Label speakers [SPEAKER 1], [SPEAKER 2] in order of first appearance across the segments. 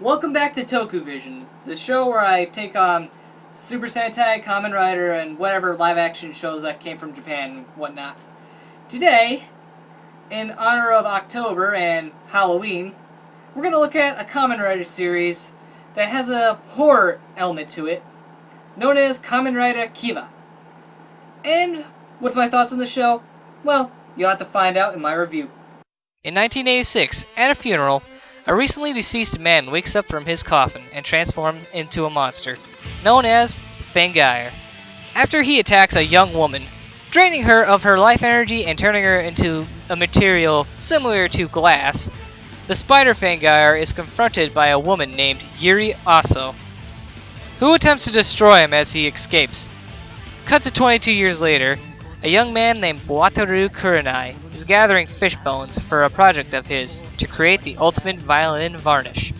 [SPEAKER 1] Welcome back to Tokuvision, the show where I take on Super Sentai, Kamen Rider, and whatever live-action shows that came from Japan and whatnot. Today, in honor of October and Halloween, we're going to look at a Kamen Rider series that has a horror element to it, known as Kamen Rider Kiva. And what's my thoughts on the show? Well, you'll have to find out in my review.
[SPEAKER 2] In 1986, at a funeral, a recently deceased man wakes up from his coffin and transforms into a monster, known as Fangeir. After he attacks a young woman, draining her of her life energy and turning her into a material similar to glass, the spider Fangeir is confronted by a woman named Yuri Aso, who attempts to destroy him as he escapes. Cut to 22 years later, a young man named Wataru Kurenai is gathering fish bones for a project of his to create the ultimate violin varnish,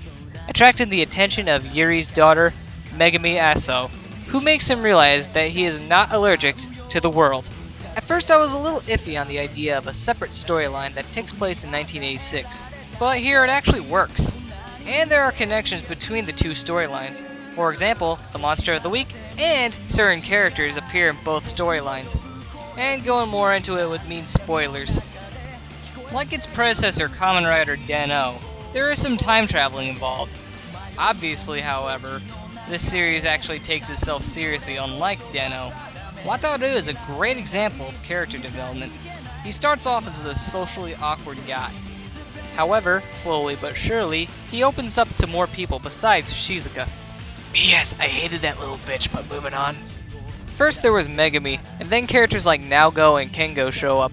[SPEAKER 2] attracting the attention of Yuri's daughter, Megami Aso, who makes him realize that he is not allergic to the world. At first I was a little iffy on the idea of a separate storyline that takes place in 1986, but here it actually works. And there are connections between the two storylines. For example, the Monster of the Week and certain characters appear in both storylines. And going more into it would mean spoilers. Like its predecessor, Kamen Rider Den-O, there is some time traveling involved. Obviously, however, this series actually takes itself seriously, unlike Den-O. Wataru is a great example of character development. He starts off as a socially awkward guy. However, slowly but surely, he opens up to more people besides Shizuka. Yes, I hated that little bitch, but moving on. First there was Megami, and then characters like Naogo and Kengo show up.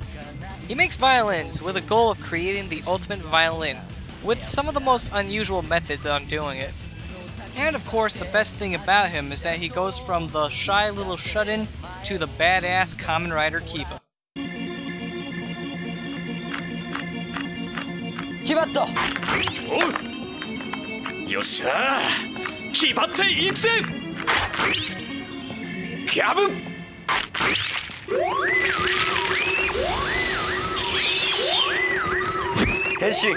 [SPEAKER 2] He makes violins with a goal of creating the ultimate violin, with some of the most unusual methods on doing it. And of course, the best thing about him is that he goes from the shy little shut-in to the badass Kamen Rider Kiva.
[SPEAKER 3] Kiva!
[SPEAKER 4] Oh! Yosha! Kiva って行くぜ! Kamen!
[SPEAKER 3] 変身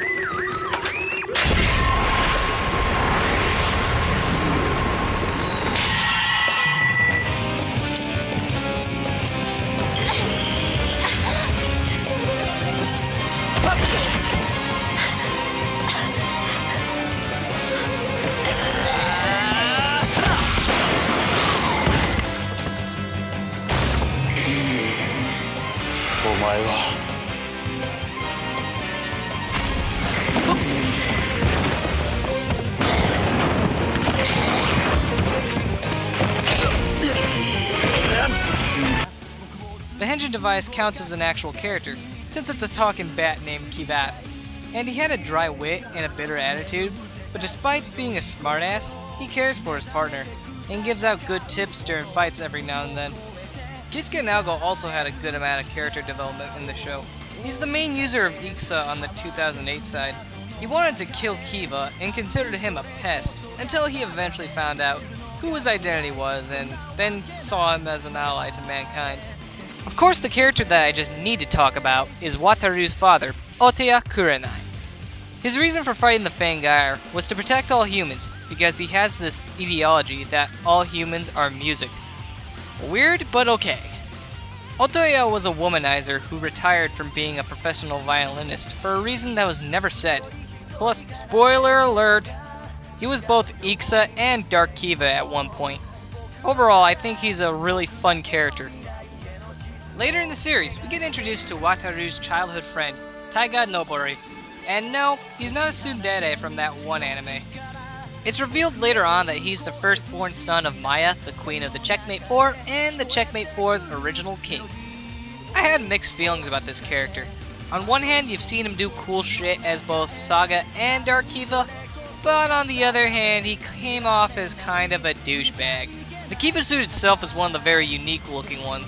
[SPEAKER 3] お前は
[SPEAKER 2] The Henshin device counts as an actual character, since it's a talking bat named Kiva. And he had a dry wit and a bitter attitude, but despite being a smartass, he cares for his partner, and gives out good tips during fights every now and then. Kitsuke Naogo also had a good amount of character development in the show. He's the main user of Ikusa on the 2008 side. He wanted to kill Kiva and considered him a pest, until he eventually found out who his identity was and then saw him as an ally to mankind. Of course, the character that I just need to talk about is Wataru's father, Oteya Kurenai. His reason for fighting the Fangeir was to protect all humans, because he has this ideology that all humans are music. Weird, but okay. Otoya was a womanizer who retired from being a professional violinist for a reason that was never said. Plus, spoiler alert, he was both Ikusa and Dark Kiva at one point. Overall, I think he's a really fun character. Later in the series, we get introduced to Wataru's childhood friend, Taiga Nobori. And no, he's not a tsundere from that one anime. It's revealed later on that he's the firstborn son of Maya, the queen of the Checkmate 4, and the Checkmate 4's original king. I had mixed feelings about this character. On one hand, you've seen him do cool shit as both Saga and Dark Kiva, but on the other hand, he came off as kind of a douchebag. The Kiva suit itself is one of the very unique looking ones.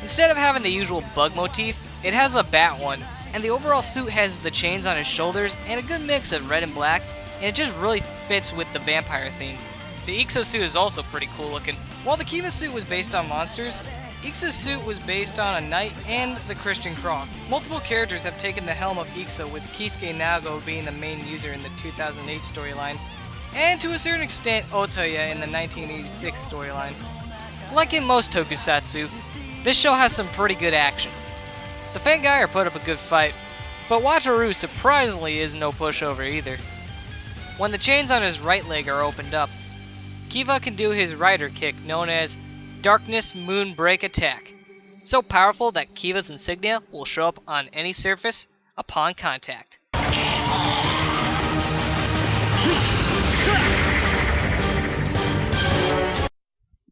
[SPEAKER 2] Instead of having the usual bug motif, it has a bat one, and the overall suit has the chains on his shoulders and a good mix of red and black, and it just really fits with the vampire theme. The Ikusa suit is also pretty cool looking. While the Kiva suit was based on monsters, Ikusa's suit was based on a knight and the Christian cross. Multiple characters have taken the helm of Ikusa, with Kisuke Nago being the main user in the 2008 storyline. and to a certain extent Otoya in the 1986 storyline. Like in most tokusatsu, this show has some pretty good action. The Fangire put up a good fight, but Wataru surprisingly is no pushover either. When the chains on his right leg are opened up, Kiva can do his rider kick known as Darkness Moonbreak Attack, so powerful that Kiva's insignia will show up on any surface upon contact.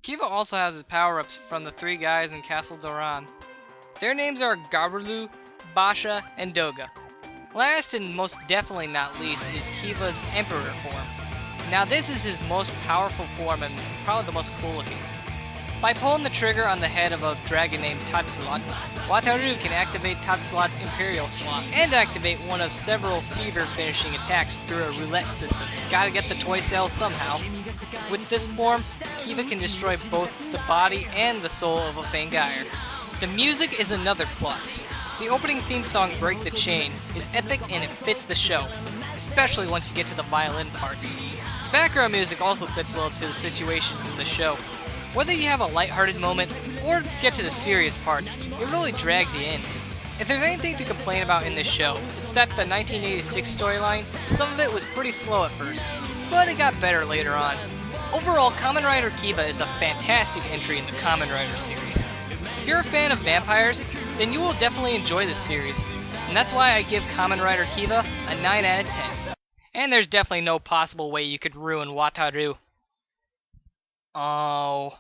[SPEAKER 2] Kiva also has his power-ups from the three guys in Castle Doran. Their names are Gabrulu, Basha, and Doga. Last and most definitely not least is Kiva's Emperor form. Now this is his most powerful form and probably the most cool looking. By pulling the trigger on the head of a dragon named Tatsulat, Wataru can activate Tatsulat's Imperial Slot and activate one of several fever finishing attacks through a roulette system. Gotta get the toy cells somehow. With this form, Kiva can destroy both the body and the soul of a Fangire. The music is another plus. The opening theme song Break the Chain is epic and it fits the show, especially once you get to the violin parts. The background music also fits well to the situations in the show. Whether you have a lighthearted moment or get to the serious parts, it really drags you in. If there's anything to complain about in this show, it's that the 1986 storyline, some of it was pretty slow at first, but it got better later on. Overall, Kamen Rider Kiva is a fantastic entry in the Kamen Rider series. If you're a fan of vampires, then you will definitely enjoy this series, and that's why I give Kamen Rider Kiva a 9 out of 10. And there's definitely no possible way you could ruin Wataru. Oh.